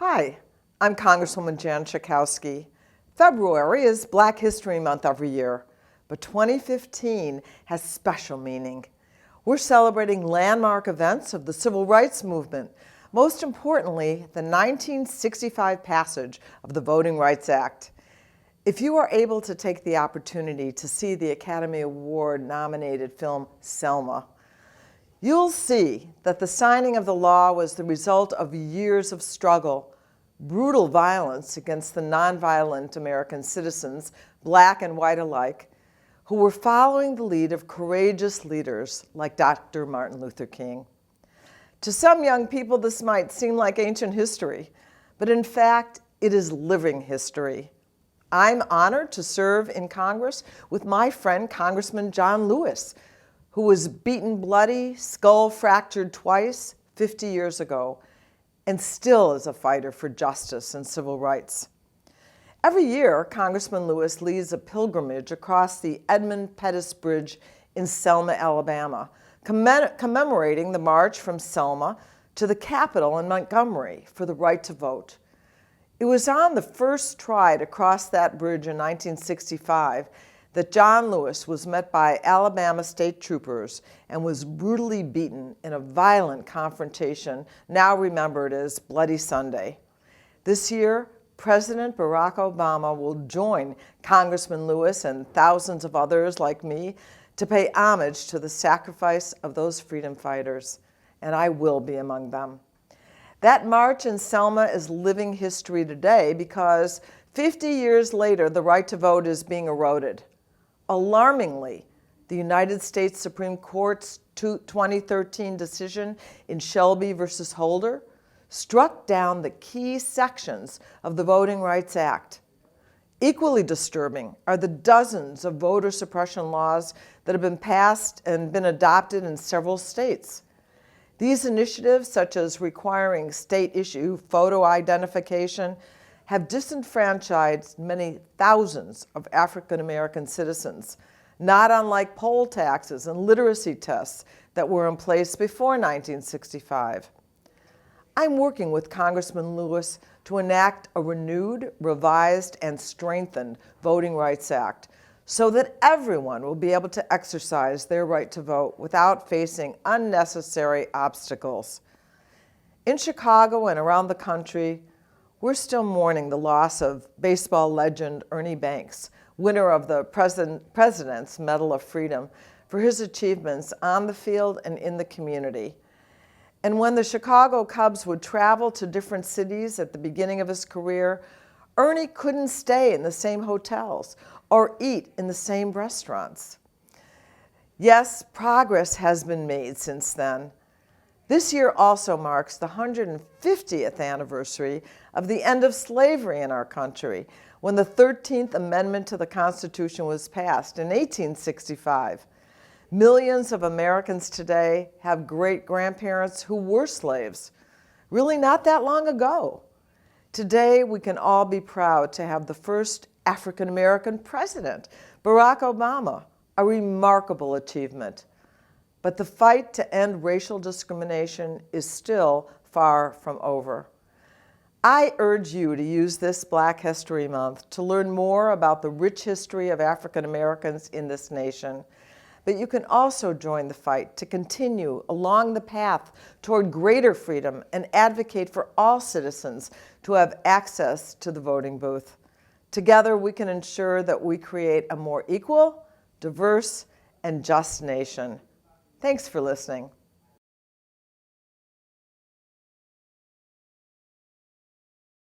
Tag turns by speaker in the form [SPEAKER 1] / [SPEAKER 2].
[SPEAKER 1] Hi, I'm Congresswoman Jan Schakowsky. February is Black History Month every year, but 2015 has special meaning. We're celebrating landmark events of the Civil Rights Movement, most importantly, the 1965 passage of the Voting Rights Act. If you are able to take the opportunity to see the Academy Award-nominated film Selma, you'll see that the signing of the law was the result of years of struggle, brutal violence against the nonviolent American citizens, black and white alike, who were following the lead of courageous leaders like Dr. Martin Luther King. To some young people, this might seem like ancient history, but in fact, it is living history. I'm honored to serve in Congress with my friend, Congressman John Lewis, who was beaten bloody, skull fractured twice 50 years ago, and still is a fighter for justice and civil rights. Every year, Congressman Lewis leads a pilgrimage across the Edmund Pettus Bridge in Selma, Alabama, commemorating the march from Selma to the Capitol in Montgomery for the right to vote. It was on the first try to cross that bridge in 1965 that John Lewis was met by Alabama state troopers and was brutally beaten in a violent confrontation now remembered as Bloody Sunday. This year, President Barack Obama will join Congressman Lewis and thousands of others like me to pay homage to the sacrifice of those freedom fighters, and I will be among them. That march in Selma is living history today because 50 years later, the right to vote is being eroded. Alarmingly, the United States Supreme Court's 2013 decision in Shelby versus Holder struck down the key sections of the Voting Rights Act. Equally disturbing are the dozens of voter suppression laws that have been passed and been adopted in several states. These initiatives, such as requiring state-issue photo identification, have disenfranchised many thousands of African American citizens, not unlike poll taxes and literacy tests that were in place before 1965. I'm working with Congressman Lewis to enact a renewed, revised, and strengthened Voting Rights Act so that everyone will be able to exercise their right to vote without facing unnecessary obstacles. In Chicago and around the country, we're still mourning the loss of baseball legend Ernie Banks, winner of the President's Medal of Freedom, for his achievements on the field and in the community. And when the Chicago Cubs would travel to different cities at the beginning of his career, Ernie couldn't stay in the same hotels or eat in the same restaurants. Yes, progress has been made since then. This year also marks the 150th anniversary of the end of slavery in our country, when the 13th Amendment to the Constitution was passed in 1865. Millions of Americans today have great-grandparents who were slaves, really not that long ago. Today, we can all be proud to have the first African-American president, Barack Obama, a remarkable achievement. But the fight to end racial discrimination is still far from over. I urge you to use this Black History Month to learn more about the rich history of African Americans in this nation. But you can also join the fight to continue along the path toward greater freedom and advocate for all citizens to have access to the voting booth. Together, we can ensure that we create a more equal, diverse, and just nation. Thanks for listening.